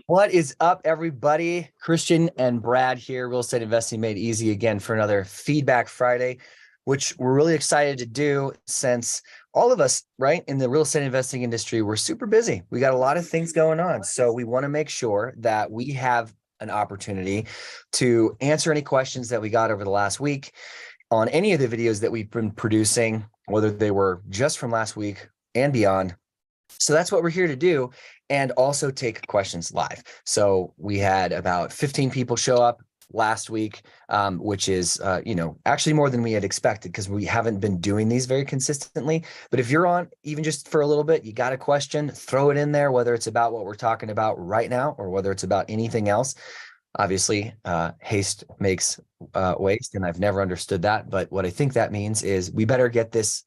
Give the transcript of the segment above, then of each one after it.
What is up, everybody? Christian and Brad here, Real Estate Investing Made Easy again for another Feedback Friday, which we're really excited to do since all of us, right, in the real estate investing industry, we're super busy. We got a lot of things going on. So we want to make sure that we have an opportunity to answer any questions that we got over the last week on any of the videos that we've been producing, whether they were just from last week and beyond. So that's what we're here to do, and also take questions live. So we had about 15 people show up last week, which is, actually more than we had expected because we haven't been doing these very consistently. But if you're on, even just for a little bit, you got a question, throw it in there, whether it's about what we're talking about right now or whether it's about anything else. Obviously, haste makes waste, and I've never understood that. But what I think that means is we better get this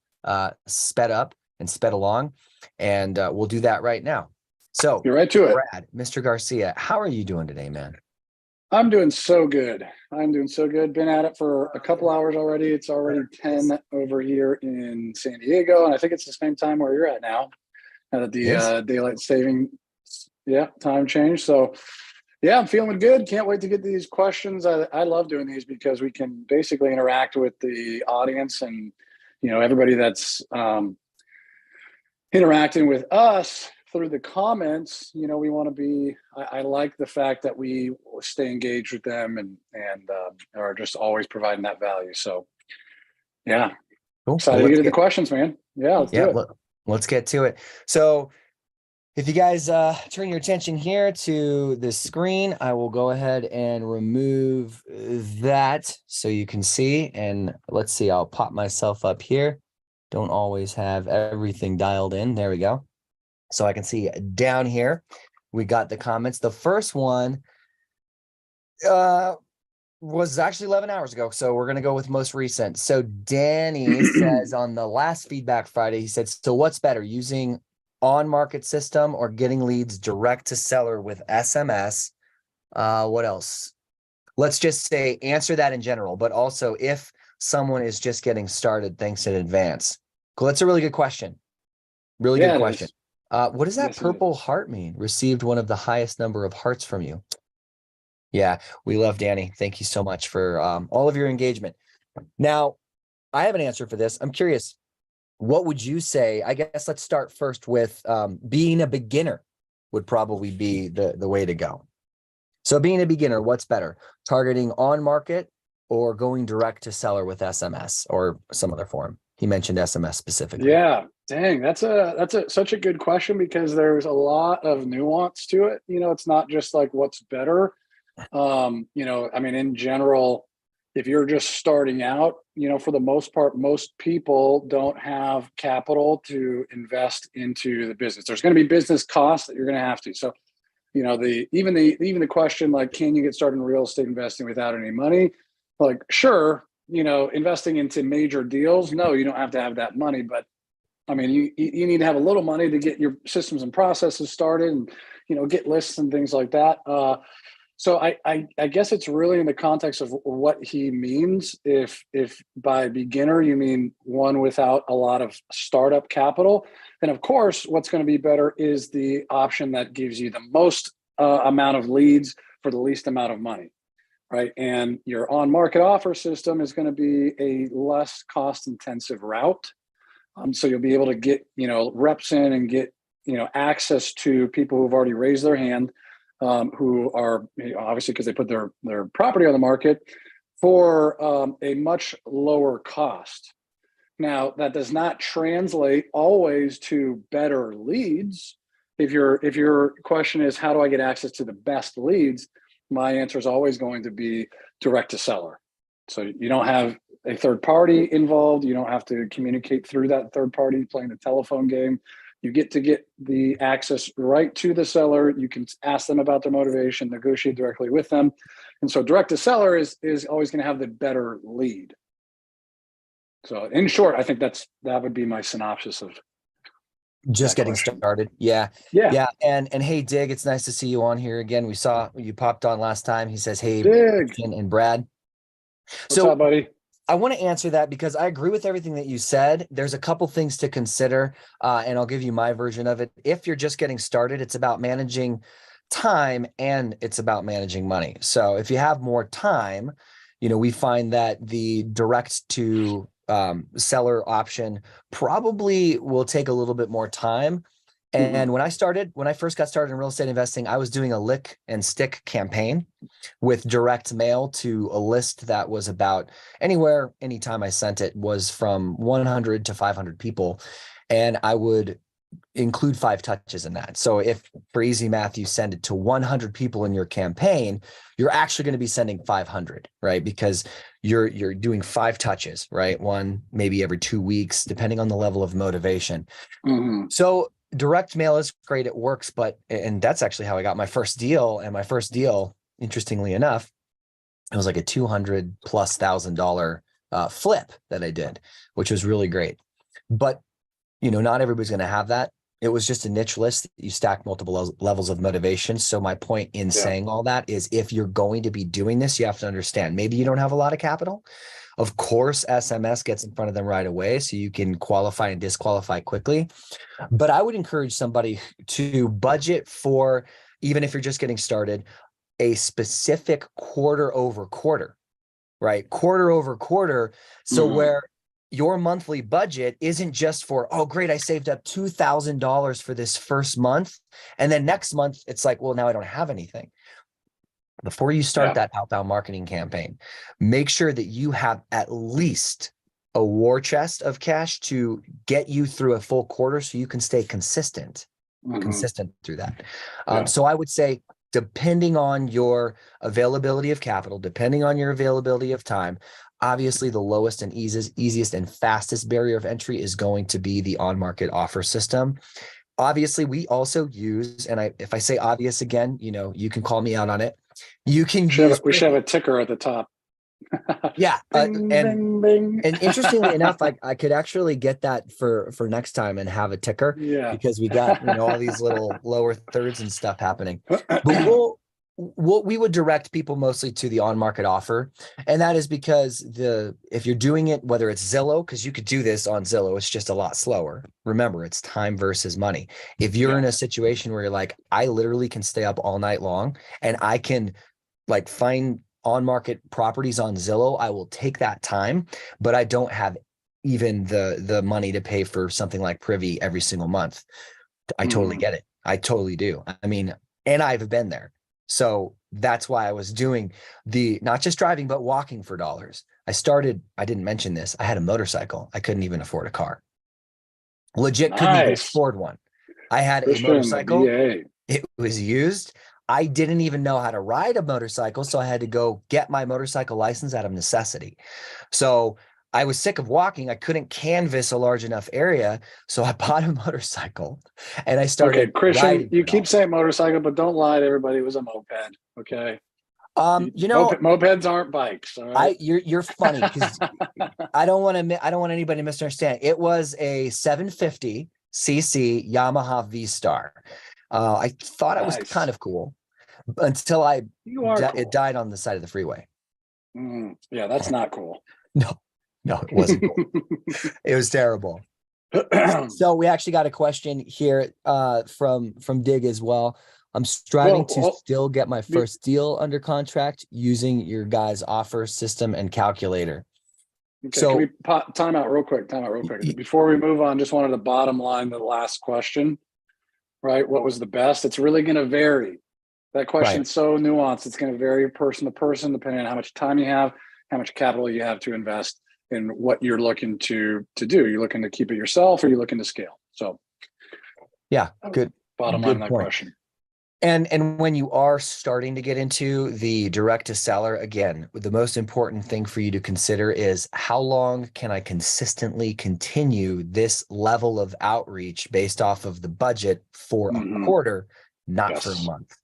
sped up and sped along, and we'll do that right now. So You're right to it. Brad, Mr. Garcia, how are you doing today, man? I'm doing so good. Been at it for a couple hours already. It's already 10 over here in San Diego, and I think it's the same time where you're at now that the daylight saving time change. So yeah, I'm feeling good. Can't wait to get these questions. I love doing these because we can basically interact with the audience and everybody that's interacting with us through the comments. We want to be, I like the fact that we stay engaged with them and are just always providing that value. So yeah, cool. Excited to get to the questions, man. Yeah, let's do it. Let's get to it. So if you guys turn your attention here to the screen, I will go ahead and remove that so you can see. And let's see, I'll pop myself up here. Don't always have everything dialed in. There we go. So I can see down here, we got the comments. The first one was actually 11 hours ago. So we're going to go with most recent. So Danny says on the last Feedback Friday, he said, so what's better, using on-market system or getting leads direct to seller with SMS? What else? Let's just say answer that in general, but also if someone is just getting started, thanks in advance. Cool. That's a really good question. Really good question. What does that purple heart mean? Received one of the highest number of hearts from you. Yeah, we love Danny. Thank you so much for all of your engagement. Now, I have an answer for this. I'm curious. What would you say? I guess let's start first with being a beginner would probably be the way to go. So being a beginner, what's better? Targeting on market or going direct to seller with SMS or some other form? He mentioned SMS specifically. Yeah, dang, that's such a good question because there's a lot of nuance to it. It's not just like what's better. In general, if you're just starting out, for the most part, most people don't have capital to invest into the business. There's going to be business costs that you're going to have to. So, even the question like, can you get started in real estate investing without any money? Like, sure, investing into major deals, no, you don't have to have that money, but you need to have a little money to get your systems and processes started and, get lists and things like that. So I guess it's really in the context of what he means. If by beginner you mean one without a lot of startup capital, then of course what's going to be better is the option that gives you the most amount of leads for the least amount of money, right? And your on-market offer system is going to be a less cost-intensive route. So you'll be able to get reps in and get access to people who've already raised their hand. Who are obviously because they put their property on the market for a much lower cost. Now, that does not translate always to better leads. If your question is how do I get access to the best leads, my answer is always going to be direct to seller. So you don't have a third party involved. You don't have to communicate through that third party playing the telephone game. You get the access right to the seller. You can ask them about their motivation, negotiate directly with them. And so direct to seller is always going to have the better lead. So in short, I think that would be my synopsis of just getting started. Yeah. And hey, Dig, it's nice to see you on here again. We saw you popped on last time. He says, hey, Dig and Brad. What's up, buddy? I want to answer that because I agree with everything that you said. There's a couple things to consider, and I'll give you my version of it. If you're just getting started, it's about managing time and it's about managing money. So if you have more time, we find that the direct to seller option probably will take a little bit more time. And when I first got started in real estate investing, I was doing a lick and stick campaign with direct mail to a list that was about anywhere, anytime I sent it was from 100 to 500 people. And I would include 5 touches in that. So if for easy math, you send it to 100 people in your campaign, you're actually going to be sending 500, right? Because you're doing 5 touches, right? One, maybe every 2 weeks, depending on the level of motivation. So direct mail is great. It works, and that's actually how I got my first deal. And my first deal, interestingly enough, it was like a $200,000+ flip that I did, which was really great. But not everybody's going to have that. It was just a niche list. You stack multiple levels of motivation. So my point in saying all that is if you're going to be doing this, you have to understand, maybe you don't have a lot of capital. Of course, SMS gets in front of them right away, so you can qualify and disqualify quickly. But I would encourage somebody to budget for, even if you're just getting started, a specific quarter over quarter, right? Quarter over quarter. So where your monthly budget isn't just for, oh, great, I saved up $2,000 for this first month. And then next month, it's like, well, now I don't have anything. Before you start that outbound marketing campaign, make sure that you have at least a war chest of cash to get you through a full quarter so you can stay consistent through that. So I would say, depending on your availability of capital, depending on your availability of time, obviously the lowest and easiest and fastest barrier of entry is going to be the on-market offer system. Obviously, we also use, and if I say obvious again, you can call me out on it. You can we should have a ticker at the top. Bing, bing, bing. And interestingly enough, I could actually get that for next time and have a ticker, because we got all these little lower thirds and stuff happening. But we would direct people mostly to the on-market offer, and that is because if you're doing it, whether it's Zillow, because you could do this on Zillow, it's just a lot slower. Remember, it's time versus money. If you're in a situation where you're like, I literally can stay up all night long and I can find on-market properties on Zillow, I will take that time, but I don't have even the money to pay for something like Privy every single month. I totally get it. I totally do. I mean, and I've been there. So that's why I was doing not just driving, but walking for dollars. I didn't mention this, I had a motorcycle. I couldn't even afford a car. Legit couldn't even afford one. I had a motorcycle. It was used. I didn't even know how to ride a motorcycle, so I had to go get my motorcycle license out of necessity. So I was sick of walking. I couldn't canvas a large enough area, so I bought a motorcycle and I started. Okay, Christian, you keep saying motorcycle, but don't lie to everybody. It was a moped. Okay. Mopeds aren't bikes. All right? You're funny because I don't want anybody to misunderstand. It was a 750cc Yamaha V-Star. I thought it was kind of cool until it died on the side of the freeway. Yeah, that's not cool. No, it wasn't cool. It was terrible. So we actually got a question here from Dig as well. I'm striving to still get my first deal under contract using your guys' offer system and calculator. Okay, so can we time out real quick? Before we move on, just wanted to bottom line the last question, right? What was the best? It's really going to vary. That question's so nuanced. It's going to vary person to person, depending on how much time you have, how much capital you have to invest in what you're looking to do. You're looking to keep it yourself, or you're looking to scale. So good. Bottom line of that question. And when you are starting to get into the direct to seller, again, the most important thing for you to consider is how long can I consistently continue this level of outreach based off of the budget for a quarter, not for a month.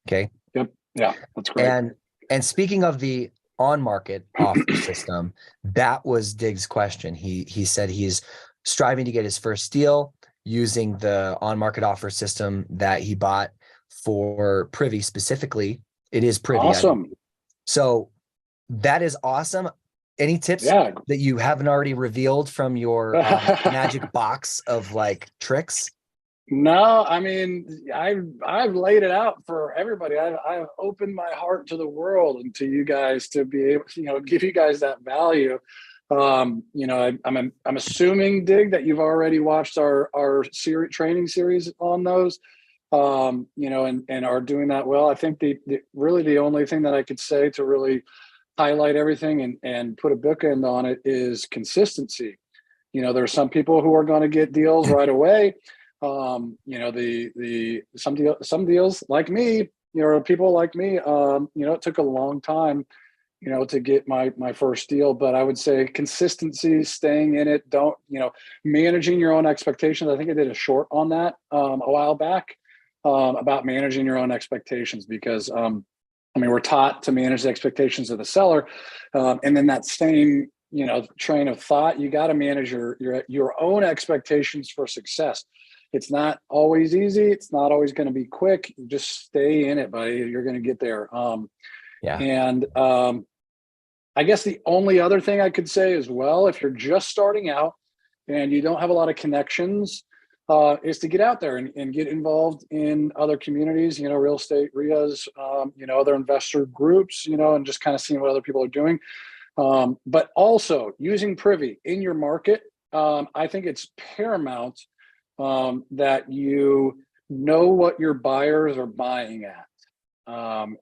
Okay. Yep. Yeah, that's great. And speaking of the on-market offer system, that was Dig's question. He said he's striving to get his first deal using the on-market offer system that he bought for Privy specifically. It is Privy. Awesome. So that is awesome. Any tips Yeah. that you haven't already revealed from your magic box of like tricks? No, I mean, I've laid it out for everybody. I've opened my heart to the world and to you guys to be able, give you guys that value. I'm assuming, Dig, that you've already watched our training series on those, and are doing that well. I think really the only thing that I could say to really highlight everything and put a bookend on it is consistency. There's some people who are going to get deals right away. Some deals like me, people like me, it took a long time, to get my first deal. But I would say consistency, staying in it, don't, managing your own expectations. I think I did a short on that a while back about managing your own expectations, because we're taught to manage the expectations of the seller, and then that same train of thought, you got to manage your own expectations for success. It's not always easy. It's not always going to be quick. Just stay in it, buddy. You're going to get there. And I guess the only other thing I could say as well, if you're just starting out and you don't have a lot of connections, is to get out there and get involved in other communities, real estate RIAs, other investor groups, and just kind of seeing what other people are doing. But also using Privy in your market. I think it's paramount that you know what your buyers are buying at,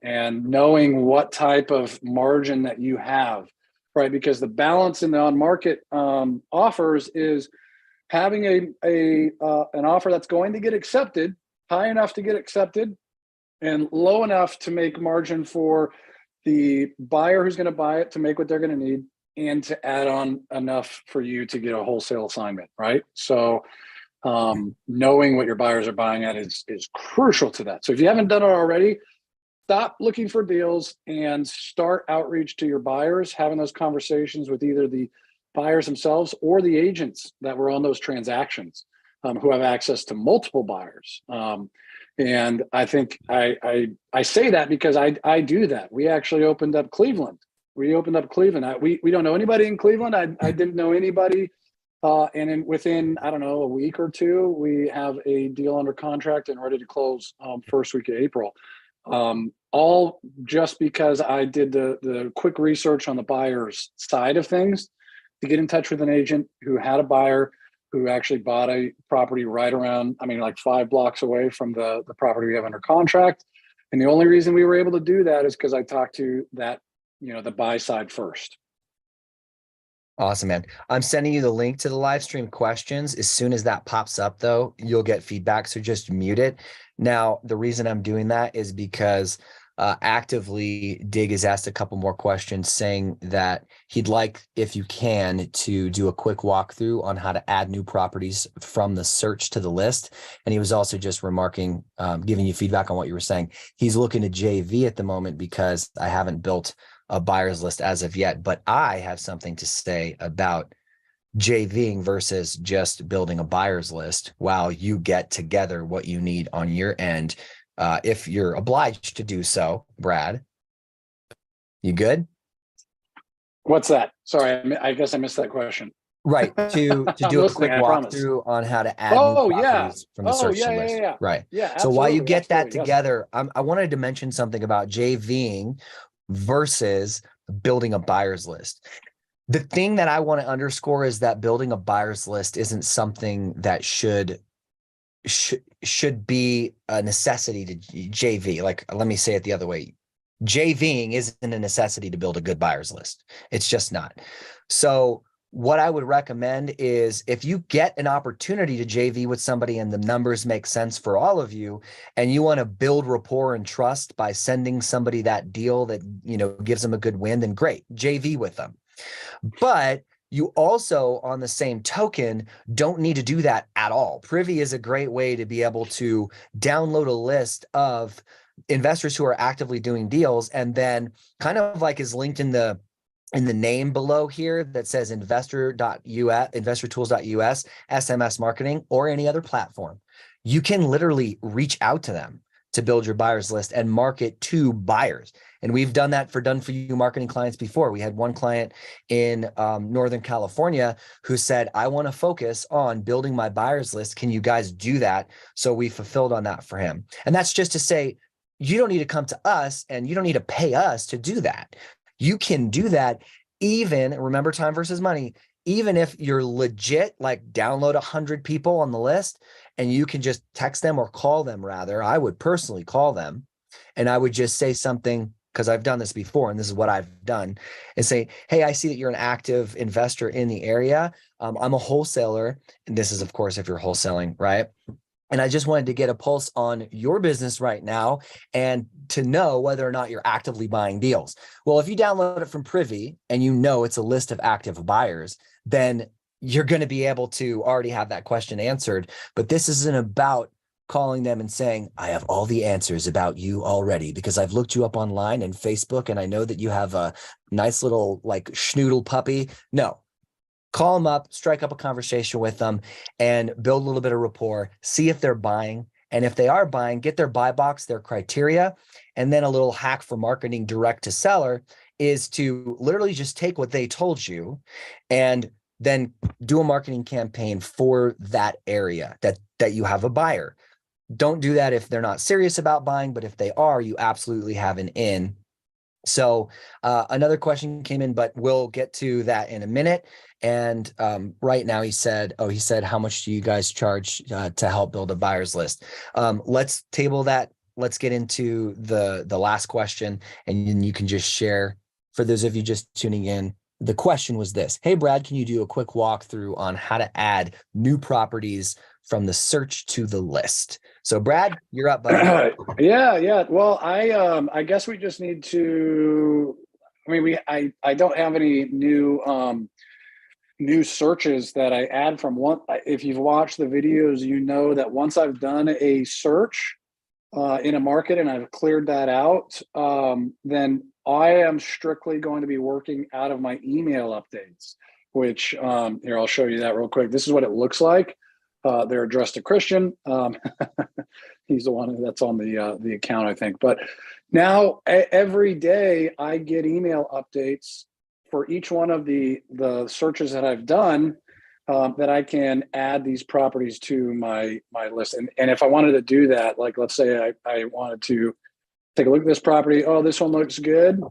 and knowing what type of margin that you have, right? Because the balance in the on-market offers is having an offer that's going to get accepted, high enough to get accepted, and low enough to make margin for the buyer who's going to buy it to make what they're going to need, and to add on enough for you to get a wholesale assignment, right? So knowing what your buyers are buying at is crucial to that. So if you haven't done it already, stop looking for deals and start outreach to your buyers, having those conversations with either the buyers themselves or the agents that were on those transactions, who have access to multiple buyers. And I think I say that because I do that. We actually opened up Cleveland. We don't know anybody in Cleveland. I didn't know anybody. And within, I don't know, a week or two, we have a deal under contract and ready to close first week of April. All just because I did the quick research on the buyer's side of things to get in touch with an agent who had a buyer who actually bought a property right around, like 5 blocks away from the property we have under contract. And the only reason we were able to do that is because I talked to that, the buy side first. Awesome, man. I'm sending you the link to the live stream questions. As soon as that pops up, though, you'll get feedback. So just mute it. Now, the reason I'm doing that is because actively Dig has asked a couple more questions, saying that he'd like, if you can, to do a quick walkthrough on how to add new properties from the search to the list. And he was also just remarking, giving you feedback on what you were saying. He's looking to JV at the moment because I haven't built a buyer's list as of yet, but I have something to say about JVing versus just building a buyer's list while you get together what you need on your end. If you're obliged to do so, Brad, you good? What's that? Sorry, I guess I missed that question. Right. To do a quick walkthrough on how to add new properties from the search list. Yeah. Right. Yeah. So while you get that together, I wanted to mention something about JVing versus building a buyer's list. The thing that I want to underscore is that building a buyer's list isn't something that should be a necessity to JV. Like, let me say it the other way. JVing isn't a necessity to build a good buyer's list. It's just not. So what I would recommend is, if you get an opportunity to JV with somebody and the numbers make sense for all of you, and you want to build rapport and trust by sending somebody that deal that, gives them a good win, then great, JV with them. But you also, on the same token, don't need to do that at all. Privy is a great way to be able to download a list of investors who are actively doing deals, and then kind of like is linked in the name below here that says investortools.us, SMS marketing, or any other platform. You can literally reach out to them to build your buyers list and market to buyers. And we've done that for done for you marketing clients before. We had one client in Northern California who said, I want to focus on building my buyers list. Can you guys do that? So we fulfilled on that for him. And that's just to say, you don't need to come to us and you don't need to pay us to do that. You can do that even, remember time versus money, even if you're legit, like download 100 people on the list and you can just text them or call them rather. I would personally call them and I would just say something, because I've done this before and this is what I've done, and say, hey, I see that you're an active investor in the area. I'm a wholesaler. And this is, of course, if you're wholesaling, right? And I just wanted to get a pulse on your business right now and to know whether or not you're actively buying deals. Well, if you download it from Privy and you know it's a list of active buyers, then you're going to be able to already have that question answered. But this isn't about calling them and saying, I have all the answers about you already because I've looked you up online and Facebook and I know that you have a nice little like schnoodle puppy. No. Call them up, strike up a conversation with them, and build a little bit of rapport, see if they're buying. And if they are buying, get their buy box, their criteria. And then a little hack for marketing direct to seller is to literally just take what they told you and then do a marketing campaign for that area that you have a buyer. Don't do that if they're not serious about buying, but if they are, you absolutely have an in. So another question came in, but we'll get to that in a minute. And right now he said, how much do you guys charge to help build a buyer's list? Let's table that. Let's get into the last question. And then you can just share, for those of you just tuning in, the question was this: hey, Brad, can you do a quick walkthrough on how to add new properties from the search to the list? So Brad, you're up, buddy. Yeah. Well, I guess we just need to, I don't have any new searches that I add from one. If you've watched the videos, you know that once I've done a search in a market and I've cleared that out, then I am strictly going to be working out of my email updates, which here, I'll show you that real quick. This is what it looks like. They're addressed to Christian. He's the one that's on the account, I think. But now every day I get email updates for each one of the searches that I've done, that I can add these properties to my list. And if I wanted to do that, like let's say I wanted to take a look at this property. Oh, this one looks good.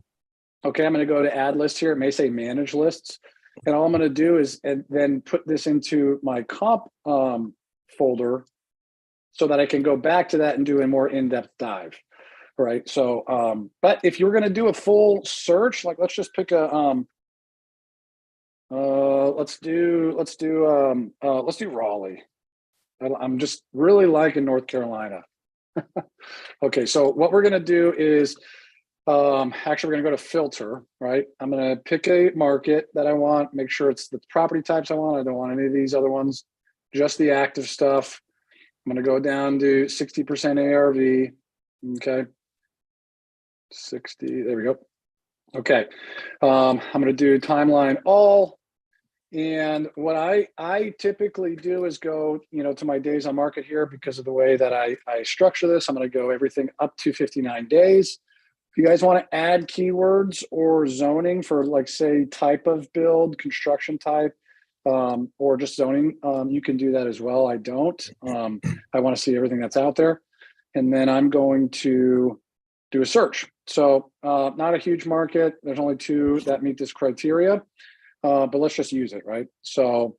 Okay, I'm going to go to add list here. It may say manage lists. And all I'm going to do is and then put this into my comp folder so that I can go back to that and do a more in-depth dive. Right. So, but if you're going to do a full search, like let's just pick a, let's do Raleigh. I'm just really liking North Carolina. Okay. So what we're going to do is, actually we're going to go to filter, right? I'm going to pick a market that I want, make sure it's the property types I want. I don't want any of these other ones, just the active stuff. I'm going to go down to 60% ARV. Okay. 60, there we go. Okay. I'm going to do timeline all. And what I typically do is go, to my days on market here because of the way that I structure this. I'm going to go everything up to 59 days. If you guys want to add keywords or zoning for, like, say, type of build, construction type, or just zoning, you can do that as well. I don't. I want to see everything that's out there. And then I'm going to do a search. So not a huge market. There's only 2 that meet this criteria, but let's just use it, right? So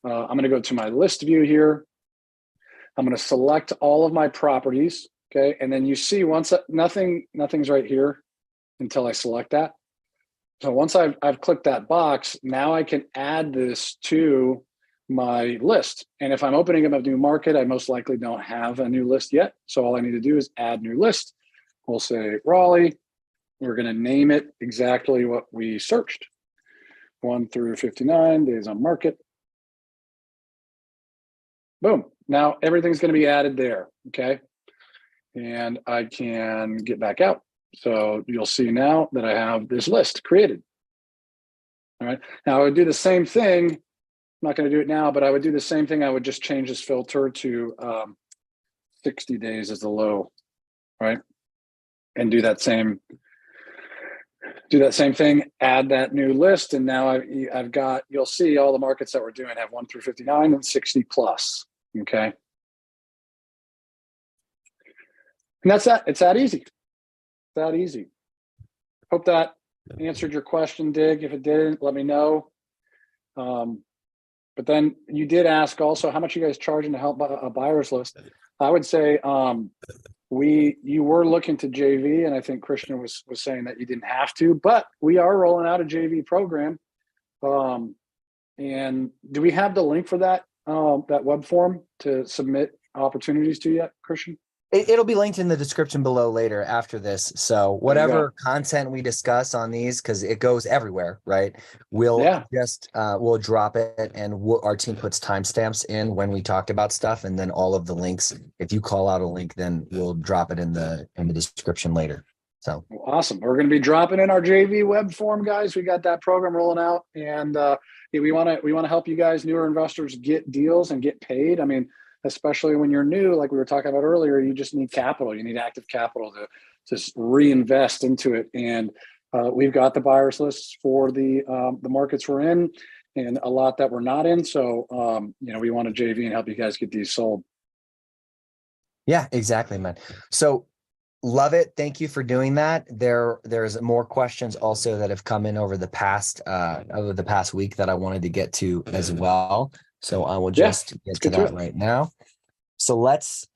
I'm going to go to my list view here. I'm going to select all of my properties. Okay. And then you see once nothing's right here until I select that. So once I've clicked that box, now I can add this to my list. And if I'm opening up a new market, I most likely don't have a new list yet. So all I need to do is add new list. We'll say Raleigh. We're going to name it exactly what we searched. 1 through 59 days on market. Boom. Now everything's going to be added there. Okay. And I can get back out. So you'll see now that I have this list created. All right. Now I would do the same thing. I'm not going to do it now, but I would do the same thing. I would just change this filter to 60 days as the low. right? And do that same thing, add that new list. And now I've got, you'll see all the markets that we're doing have 1 through 59 and 60 plus. Okay. And that's that. It's that easy. That easy. Hope that answered your question, Dig. If it didn't, let me know. But then you did ask also how much you guys charging to help a buyer's list. I would say you were looking to JV, and I think Christian was saying that you didn't have to, but we are rolling out a JV program. And do we have the link for that web form to submit opportunities to yet, Christian? It'll be linked in the description below later after this. So whatever content we discuss on these, because it goes everywhere, right? We'll we'll drop it, and our team puts timestamps in when we talked about stuff, and then all of the links. If you call out a link, then we'll drop it in the description later. So awesome. We're going to be dropping in our JV web form, guys. We got that program rolling out, and we want to help you guys, newer investors, get deals and get paid. I mean, especially when you're new, like we were talking about earlier, you just need capital. You need active capital to reinvest into it. And we've got the buyers lists for the markets we're in, and a lot that we're not in. So we want to JV and help you guys get these sold. Yeah, exactly, man. So love it. Thank you for doing that. There's more questions also that have come in over the past week that I wanted to get to as well. So I will just get to that right now. So let's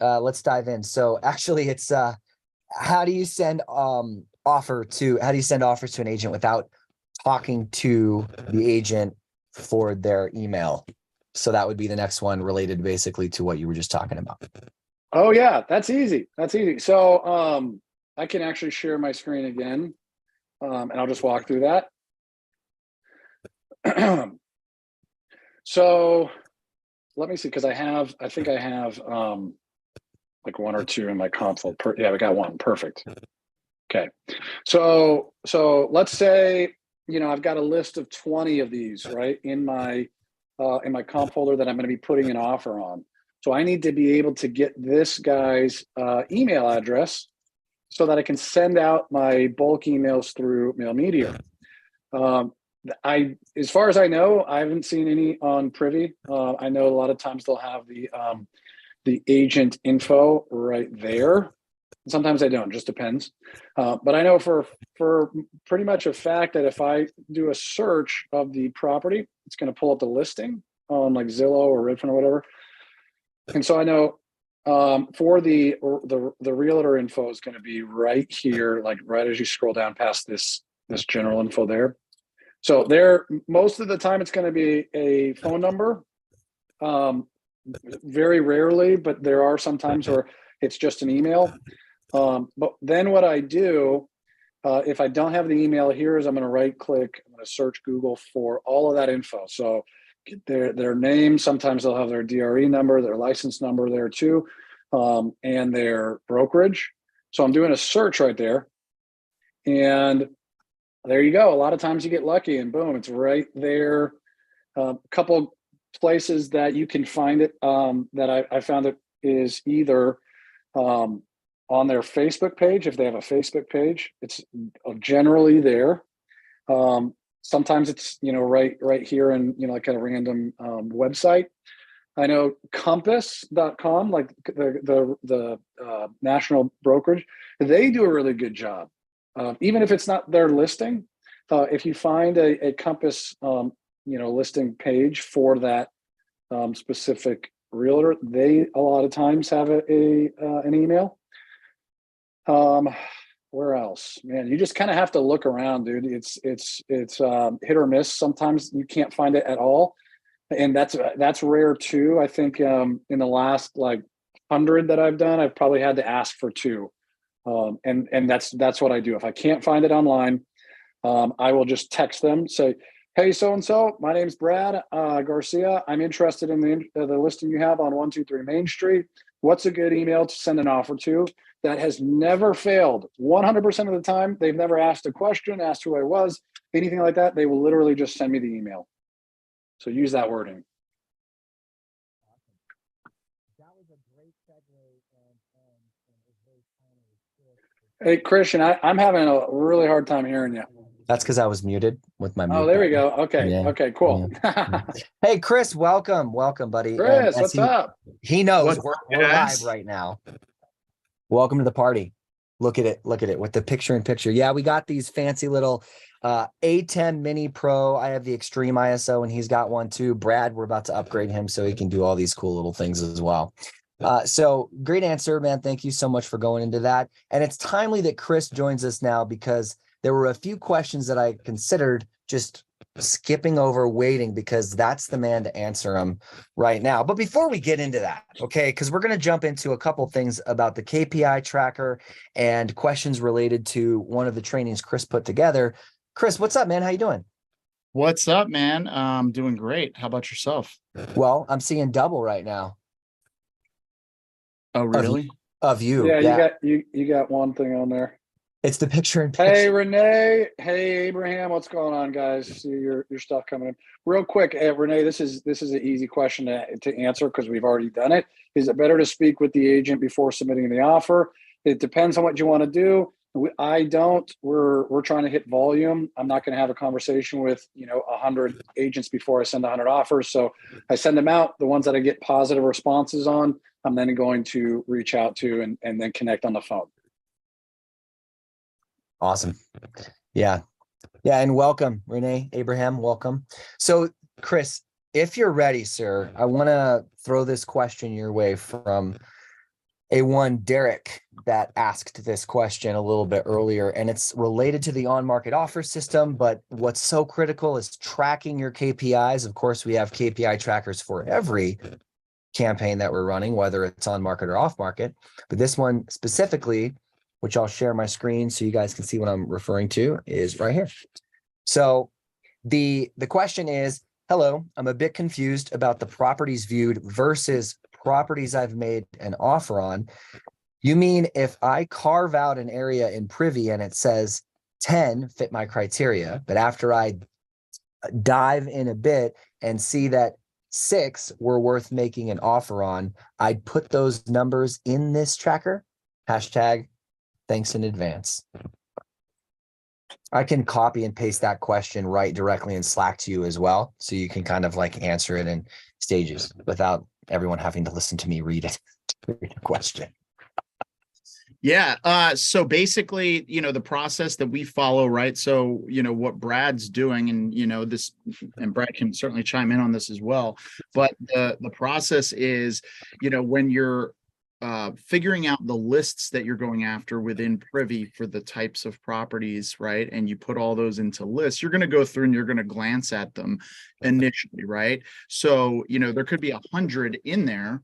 dive in. So actually it's how do you send offers to an agent without talking to the agent for their email? So that would be the next one, related basically to what you were just talking about. Oh yeah, that's easy. That's easy. So I can actually share my screen again, and I'll just walk through that. So let me see, because I think I have like one or two in my console. Yeah, we got one. Perfect. Okay. So let's say, I've got a list of 20 of these, right, in my comp folder that I'm going to be putting an offer on. So I need to be able to get this guy's email address so that I can send out my bulk emails through Mail Meteor. As far as I know, I haven't seen any on Privy. I know a lot of times they'll have the agent info right there. Sometimes I don't, just depends. But I know for pretty much a fact that if I do a search of the property, it's going to pull up the listing on like Zillow or Redfin or whatever. And so I know for the realtor info is going to be right here, like right as you scroll down past this general info there. So there, most of the time it's going to be a phone number. Very rarely, but there are some times where it's just an email. But then what I do, if I don't have the email here, is I'm going to right click, I'm going to search Google for all of that info. So their name, sometimes they'll have their DRE number, their license number there too, and their brokerage. So I'm doing a search right there, and there you go. A lot of times you get lucky and boom, it's right there. A couple places that you can find it that I found it is either on their Facebook page. If they have a Facebook page, it's generally there. Sometimes it's, right here in, like a random website. I know compass.com, like the national brokerage, they do a really good job. Even if it's not their listing, if you find a Compass, listing page for that specific realtor, they a lot of times have an email. Where else? Man, you just kind of have to look around, dude. It's hit or miss. Sometimes you can't find it at all, and that's rare too. I think in the last like 100 that I've done, I've probably had to ask for 2. And that's what I do. If I can't find it online, I will just text them, say, "Hey, so-and-so, my name's Brad Garcia. I'm interested in the listing you have on 123 Main Street. What's a good email to send an offer to?" That has never failed. 100% of the time, they've never asked a question, asked who I was, anything like that. They will literally just send me the email. So use that wording. That was a great segue, and it was very timely. Hey, Christian, I'm having a really hard time hearing you. That's because I was muted with my Oh, mute there we button. go. Okay. Yeah. Okay, Yeah. cool. Yeah. Hey, Chris, welcome, buddy. And Chris, as what's up? he knows, What's we're up, live guys? right now. Welcome to the party. Look at it with the picture in picture. Yeah, we got these fancy little A10 Mini Pro. I have the Extreme ISO and he's got one too. Brad, we're about to upgrade him so he can do all these cool little things as well. So great answer, man. Thank you so much for going into that. And it's timely that Chris joins us now because there were a few questions that I considered just skipping over waiting because that's the man to answer them right now. But before we get into that, okay, because we're going to jump into a couple things about the KPI tracker and questions related to one of the trainings Chris put together. Chris, what's up, man? How you doing? What's up, man? I'm doing great. How about yourself? Well, I'm seeing double right now Oh, really? of you. Yeah, you got one thing on there. It's the picture in Hey, picture. Renee. Hey, Abraham. What's going on, guys? See your stuff coming in real quick. Renee, this is an easy question to answer because we've already done it. Is it better to speak with the agent before submitting the offer? It depends on what you want to do. I don't. We're trying to hit volume. I'm not going to have a conversation with 100 agents before I send 100 offers. So I send them out. The ones that I get positive responses on, I'm then going to reach out to and then connect on the phone. Awesome. Yeah. Yeah. And welcome, Renee, Abraham, welcome. So, Chris, if you're ready, sir, I want to throw this question your way from Derek that asked this question a little bit earlier, and it's related to the on-market offer system. But what's so critical is tracking your KPIs. Of course, we have KPI trackers for every campaign that we're running, whether it's on market or off market. But this one specifically, which I'll share my screen so you guys can see what I'm referring to, is right here. So the question is, hello, I'm a bit confused about the properties viewed versus properties I've made an offer on. You mean if I carve out an area in Privy and it says 10 fit my criteria, but after I dive in a bit and see that 6 were worth making an offer on, I'd put those numbers in this tracker? Hashtag thanks in advance. I can copy and paste that question right directly in Slack to you as well. So you can kind of like answer it in stages without everyone having to listen to me read it. Read the question. Yeah. So basically, the process that we follow, right? So, what Brad's doing, and this, and Brad can certainly chime in on this as well. But the process is, when you're figuring out the lists that you're going after within Privy for the types of properties, right? And you put all those into lists, you're going to go through and you're going to glance at them initially, right? So, there could be 100 in there,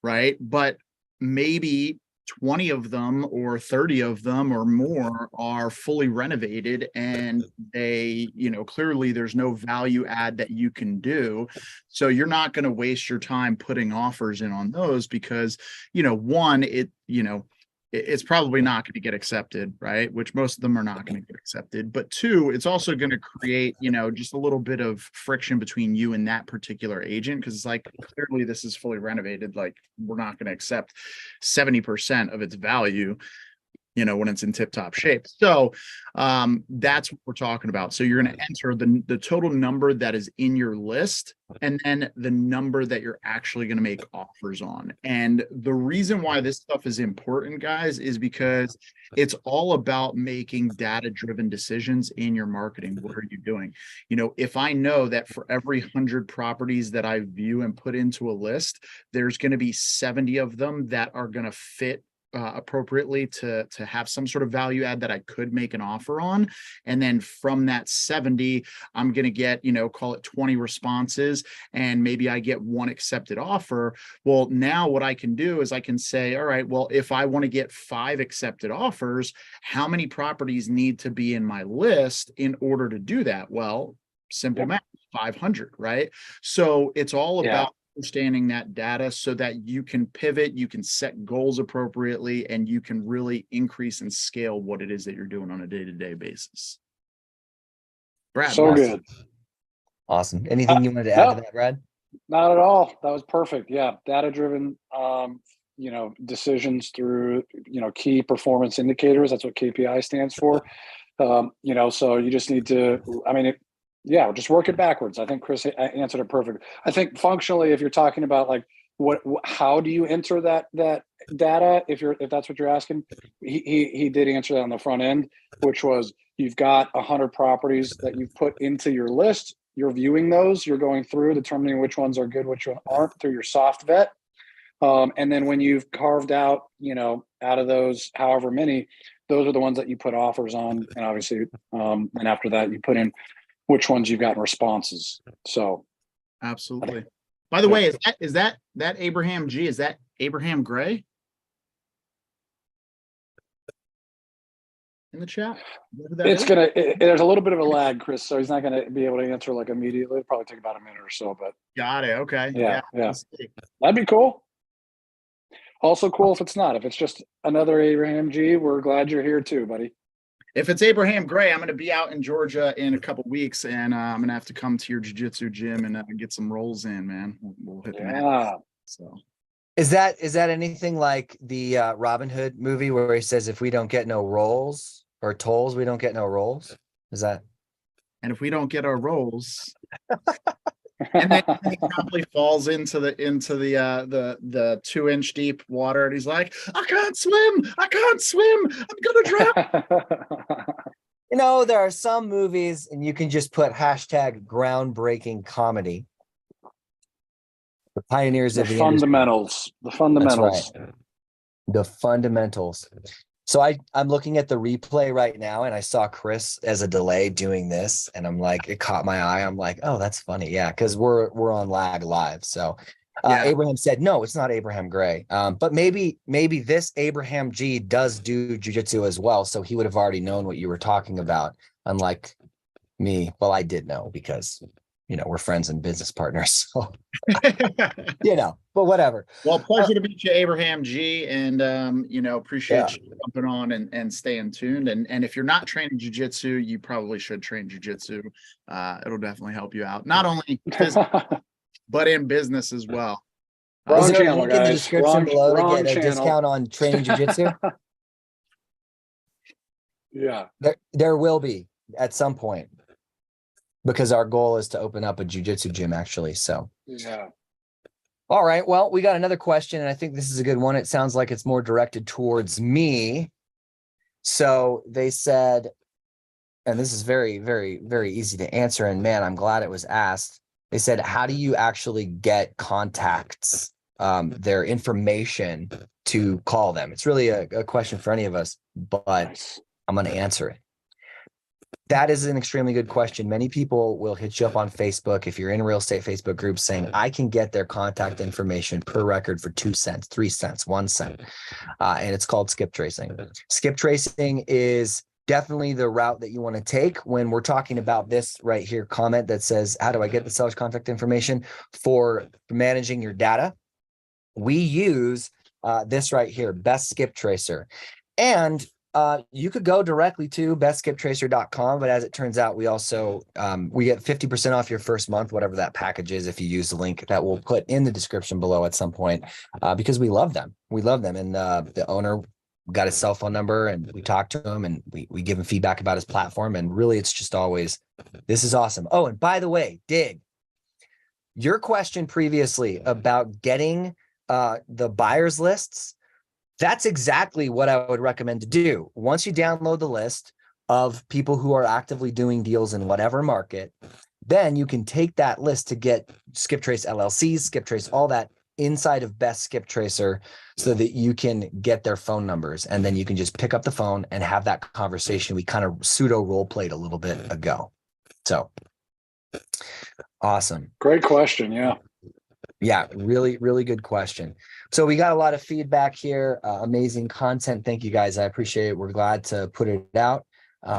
right? But maybe 20 of them or 30 of them or more are fully renovated, and they, clearly there's no value add that you can do. So you're not going to waste your time putting offers in on those because, one, it's probably not going to get accepted, right? Which most of them are not going to get accepted. But two, it's also going to create, just a little bit of friction between you and that particular agent. Because it's like, clearly this is fully renovated. Like, we're not going to accept 70% of its value, when it's in tip-top shape. So that's what we're talking about. So you're going to enter the total number that is in your list, and then the number that you're actually going to make offers on. And the reason why this stuff is important, guys, is because it's all about making data-driven decisions in your marketing. What are you doing? If I know that for every 100 properties that I view and put into a list, there's going to be 70 of them that are going to fit appropriately to have some sort of value add that I could make an offer on. And then from that 70, I'm going to get, call it 20 responses, and maybe I get one accepted offer. Well, now what I can do is I can say, all right, well, if I want to get 5 accepted offers, how many properties need to be in my list in order to do that? Well, simple math, 500, right? So it's all about understanding that data so that you can pivot, you can set goals appropriately, and you can really increase and scale what it is that you're doing on a day-to-day basis. Brad, so good. Awesome. Anything you wanted to add to that, Brad? Not at all. That was perfect. Yeah, data driven. decisions through, key performance indicators. That's what KPI stands for. So you just need to, just work it backwards. I think Chris answered it perfect. I think functionally, if you're talking about like how do you enter that data, if that's what you're asking, he did answer that on the front end, which was you've got 100 properties that you've put into your list. You're viewing those. You're going through determining which ones are good, which ones aren't through your soft vet. And then when you've carved out, out of those, however many, those are the ones that you put offers on. And obviously, and after that, you put in which ones you've gotten responses. So. Absolutely. By the way, is that Abraham G? Is that Abraham Gray? In the chat? There's a little bit of a lag, Chris, so he's not gonna be able to answer like immediately. It'll probably take about a minute or so, but. Got it. Okay. Yeah. That'd be cool. Also cool if it's not. If it's just another Abraham G, we're glad you're here too, buddy. If it's Abraham Gray, I'm going to be out in Georgia in a couple weeks, and I'm going to have to come to your jiu-jitsu gym and get some rolls in, man. We'll hit the mat. So, is that anything like the Robin Hood movie where he says, "If we don't get no rolls or tolls, we don't get no rolls"? Is that? And if we don't get our rolls, and then he probably falls into the 2-inch deep water, and he's like, I can't swim, I'm gonna drown. There are some movies and you can just put hashtag groundbreaking comedy. The pioneers of the fundamentals industry. The fundamentals. That's right. The fundamentals. So I'm looking at the replay right now, and I saw Chris as a delay doing this, and I'm like, it caught my eye. I'm like, oh, that's funny. Yeah, because we're on lag live. So Abraham said, no, it's not Abraham Gray. But maybe this Abraham G does do jiu-jitsu as well. So he would have already known what you were talking about. Unlike me. Well, I did know because we're friends and business partners. So but whatever. Well, pleasure to meet you, Abraham G. And appreciate you jumping on and staying tuned. And if you're not training jiu-jitsu, you probably should train jiu-jitsu. It'll definitely help you out. Not only but in business as well. Is there a link in the description below to get a discount on training jiu-jitsu? Yeah. There will be at some point, because our goal is to open up a jiu-jitsu gym actually. So yeah. All right. Well, we got another question, and I think this is a good one. It sounds like it's more directed towards me. So they said, and this is very, very, very easy to answer. And man, I'm glad it was asked. They said, how do you actually get contacts, their information to call them? It's really a question for any of us, but nice. I'm going to answer it. That is an extremely good question. Many people will hit you up on Facebook if you're in a real estate Facebook group saying, I can get their contact information per record for 2 cents, 3 cents, 1 cent. And it's called skip tracing. Skip tracing is definitely the route that you want to take when we're talking about this right here comment that says, how do I get the seller's contact information for managing your data? We use this right here, Best Skip Tracer. And you could go directly to bestskiptracer.com, but as it turns out, we also we get 50% off your first month, whatever that package is, if you use the link that we'll put in the description below at some point, because we love them. We love them. And the owner got his cell phone number, and we talked to him, and we give him feedback about his platform. And really, it's just always, this is awesome. Oh, and by the way, Dig, your question previously about getting the buyers lists, that's exactly what I would recommend to do. Once you download the list of people who are actively doing deals in whatever market, then you can take that list to get Skip Trace LLCs, Skip Trace, all that inside of Best Skip Tracer so that you can get their phone numbers. And then you can just pick up the phone and have that conversation we kind of pseudo role played a little bit ago. So awesome. Great question. Yeah. Yeah, really, really good question. So we got a lot of feedback here. Amazing content. Thank you guys. I appreciate it. We're glad to put it out.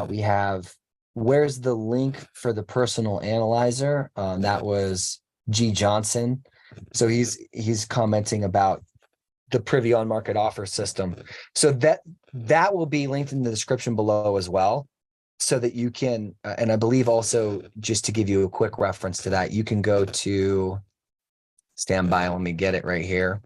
We have, where's the link for the personal analyzer? That was G Johnson. So he's commenting about the Privy on market offer system. So that will be linked in the description below as well, so that you can, and I believe also, just to give you a quick reference to that, you can go to, stand by, let me get it right here.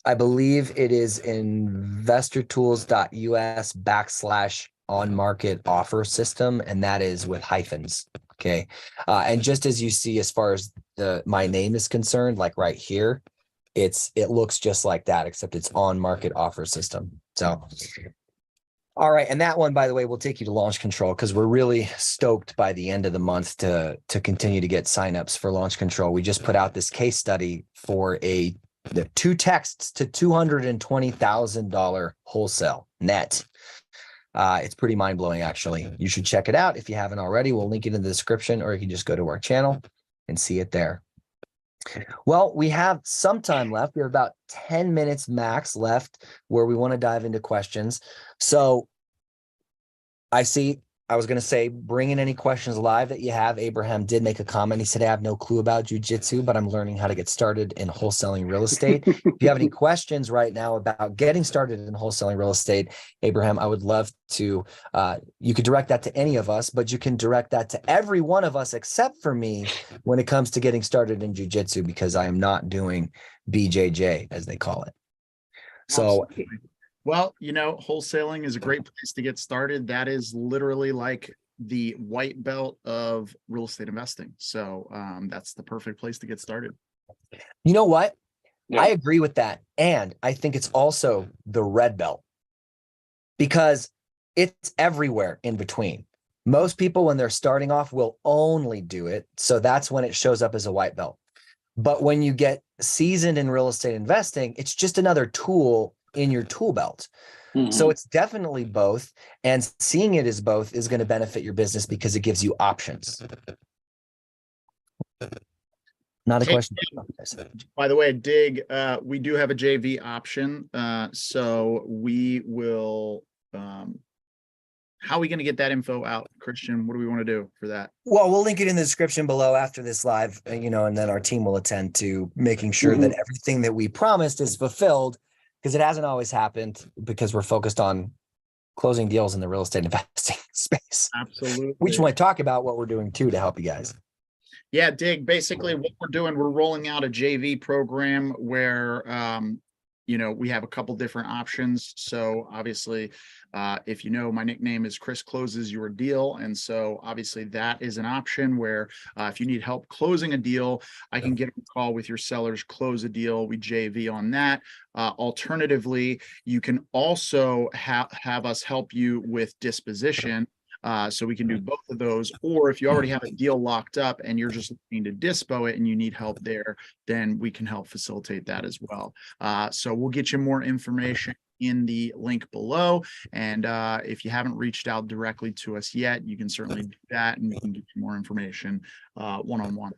I believe it is investortools.us/on market offer system. And that is with hyphens. Okay. And just as you see, as far as my name is concerned, like right here, it looks just like that, except it's on market offer system. So, all right. And that one, by the way, will take you to launch control, because we're really stoked by the end of the month to continue to get signups for launch control. We just put out this case study for the 2 texts to $220,000 wholesale net. It's pretty mind blowing, actually. You should check it out if you haven't already. We'll link it in the description, or you can just go to our channel and see it there. Well, we have some time left. We have about 10 minutes max left where we want to dive into questions. So I was going to say, bring in any questions live that you have. Abraham did make a comment. He said, I have no clue about jujitsu, but I'm learning how to get started in wholesaling real estate. If you have any questions right now about getting started in wholesaling real estate, Abraham, I would love to, you could direct that to any of us, but you can direct that to every one of us except for me when it comes to getting started in jujitsu, because I am not doing BJJ, as they call it. So Absolutely. Well, wholesaling is a great place to get started. That is literally like the white belt of real estate investing. So that's the perfect place to get started. you know what? Yeah. I agree with that. And I think it's also the red belt, because it's everywhere in between. Most people, when they're starting off, will only do it. So that's when it shows up as a white belt. But when you get seasoned in real estate investing, it's just another tool in your tool belt. Mhm. So it's definitely both. And seeing it as both is going to benefit your business because it gives you options. Not a Hey, question. by the way, Dig, we do have a JV option. So we will, how are we going to get that info out, Christian? What do we want to do for that? Well, we'll link it in the description below after this live, and then our team will attend to making sure that everything that we promised is fulfilled, because it hasn't always happened, because we're focused on closing deals in the real estate investing space. Absolutely. We just want to talk about what we're doing too to help you guys. Yeah, Dig, basically what we're doing, we're rolling out a JV program where, we have a couple different options. So obviously, if my nickname is Chris Closes Your Deal. And so obviously that is an option where if you need help closing a deal, I can get a call with your sellers, close a deal. We JV on that. Alternatively, you can also have us help you with disposition. So we can do both of those. Or if you already have a deal locked up and you're just looking to dispo it and you need help there, then we can help facilitate that as well. So we'll get you more information in the link below. And if you haven't reached out directly to us yet, you can certainly do that, and we can get you more information one-on-one.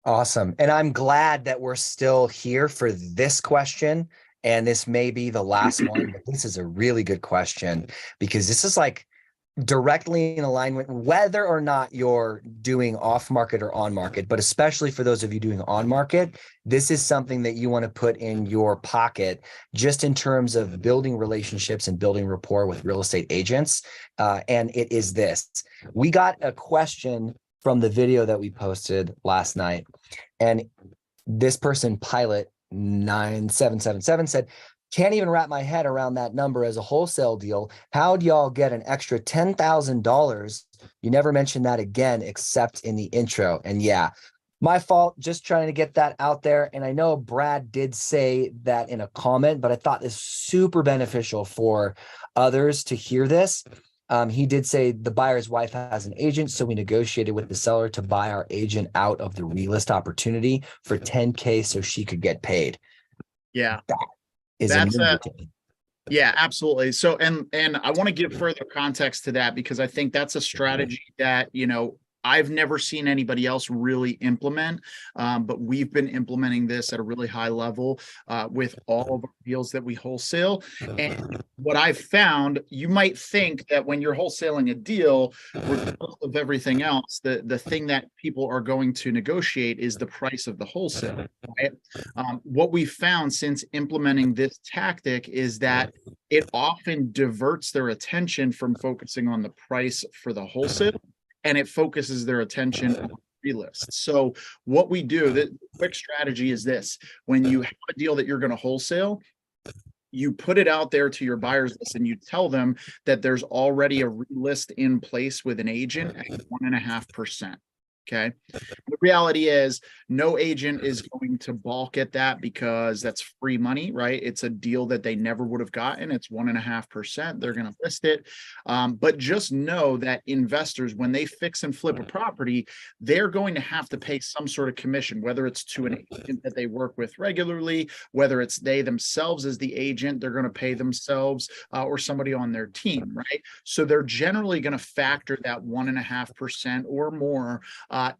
Awesome. And I'm glad that we're still here for this question. And this may be the last one, but this is a really good question, because this is like directly in alignment, whether or not you're doing off market or on market, but especially for those of you doing on market, this is something that you want to put in your pocket, just in terms of building relationships and building rapport with real estate agents. And it is this. We got a question from the video that we posted last night, and this person, Pilot 9777, said, can't even wrap my head around that number as a wholesale deal. How'd y'all get an extra $10,000? You never mentioned that again, except in the intro. And yeah, my fault, just trying to get that out there. And I know Brad did say that in a comment, but I thought this super beneficial for others to hear this. He did say the buyer's wife has an agent, so we negotiated with the seller to buy our agent out of the relist opportunity for $10K so she could get paid. Yeah. That's yeah, absolutely. So, and I want to give further context to that, because I think that's a strategy that, I've never seen anybody else really implement, but we've been implementing this at a really high level with all of our deals that we wholesale. And what I've found, you might think that when you're wholesaling a deal, regardless of everything else, the thing that people are going to negotiate is the price of the wholesale. Right? What we found since implementing this tactic is that it often diverts their attention from focusing on the price for the wholesale, and it focuses their attention on relist. So what we do, the quick strategy is this: when you have a deal that you're going to wholesale, you put it out there to your buyers list and you tell them that there's already a list in place with an agent at 1.5%. Okay. The reality is no agent is going to balk at that because that's free money, right? It's a deal that they never would have gotten. It's 1.5%. They're going to list it. But just know that investors, when they fix and flip a property, they're going to have to pay some sort of commission, whether it's to an agent that they work with regularly, whether it's they themselves as the agent, they're going to pay themselves or somebody on their team, right? So they're generally going to factor that 1.5% or more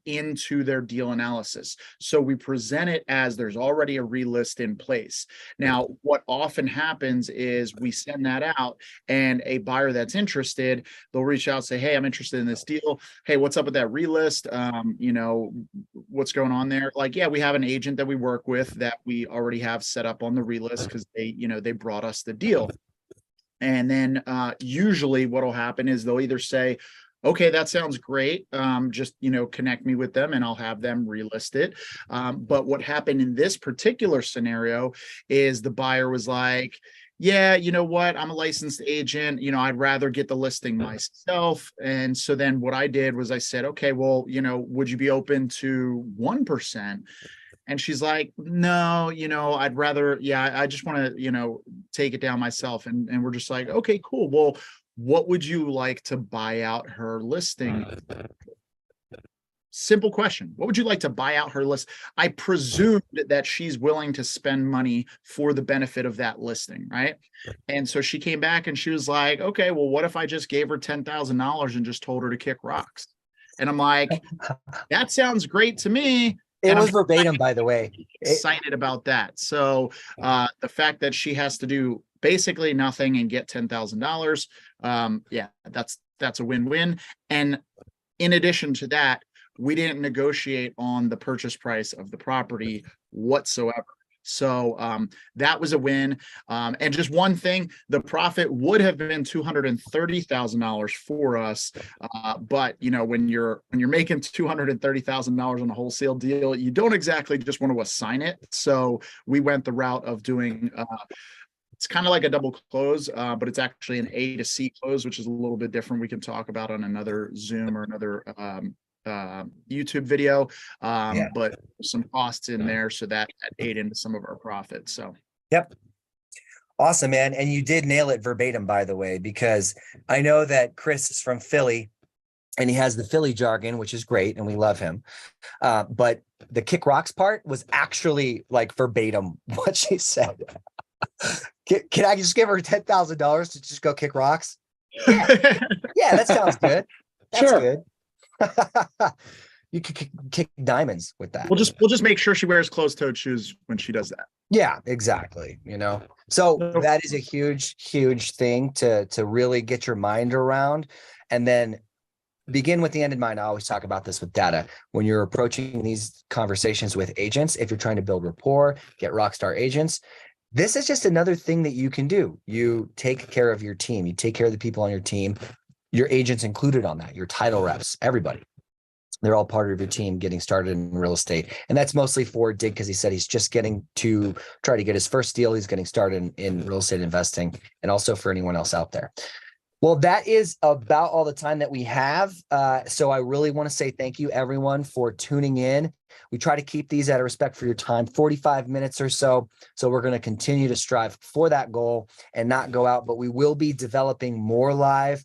into their deal analysis. So we present it as there's already a relist in place. Now, what often happens is we send that out and a buyer that's interested, they'll reach out and say, hey, I'm interested in this deal. Hey, what's up with that relist? You know, what's going on there? Like, yeah, we have an agent that we work with that we already have set up on the relist because they, you know, they brought us the deal. And then usually what will happen is they'll either say, okay, that sounds great. Just, you know, connect me with them and I'll have them relist it. But what happened in this particular scenario is the buyer was like, yeah, you know what? I'm a licensed agent. You know, I'd rather get the listing myself. And so then what I did was I said, okay, well, you know, would you be open to 1%? And she's like, no, you know, I'd rather, yeah, I just want to, you know, take it down myself. And we're just like, okay, cool. Well, what would you like to buy out her listing? Simple question. What would you like to buy out her list? I presumed that she's willing to spend money for the benefit of that listing, right? And so she came back and she was like, okay, well, what if I just gave her $10,000 and just told her to kick rocks? And I'm like, that sounds great to me. It was verbatim, by the way. Excited about that. So the fact that she has to do basically nothing and get $10,000, yeah, that's a win-win. And in addition to that, we didn't negotiate on the purchase price of the property whatsoever. So that was a win. And just one thing, the profit would have been $230,000 for us. But you know, when you're making $230,000 on a wholesale deal, you don't exactly just want to assign it. So we went the route of doing it's kind of like a double close, but it's actually an A to C close, which is a little bit different. We can talk about on another Zoom or another YouTube video, but some costs in there, so that ate into some of our profits. So yep, awesome, man. And you did nail it verbatim, by the way, because I know that Chris is from Philly and he has the Philly jargon, which is great, and we love him. But the kick rocks part was actually like verbatim what she said. Can I just give her $10,000 to just go kick rocks? Yeah, that sounds good. That's sure. Good. You could kick diamonds with that. We'll just make sure she wears closed-toed shoes when she does that. Yeah, exactly. You know, so that is a huge thing to really get your mind around, and then begin with the end in mind. I always talk about this with data. When you're approaching these conversations with agents, if you're trying to build rapport, get rockstar agents, this is just another thing that you can do. You take care of your team. You take care of the people on your team. Your agents included on that, your title reps, everybody. They're all part of your team getting started in real estate. And that's mostly for Dig, because he said he's just getting to try to get his first deal. He's getting started in real estate investing, and also for anyone else out there. Well, that is about all the time that we have. So I really want to say thank you, everyone, for tuning in. We try to keep these out of respect for your time, 45 minutes or so. So we're going to continue to strive for that goal and not go out, but we will be developing more live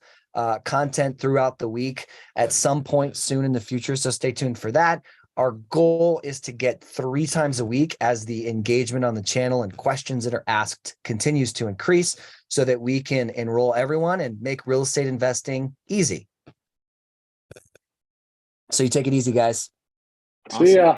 content throughout the week at some point soon in the future. So stay tuned for that. Our goal is to get 3 times a week as the engagement on the channel and questions that are asked continues to increase, so that we can enroll everyone and make real estate investing easy. So you take it easy, guys. See ya.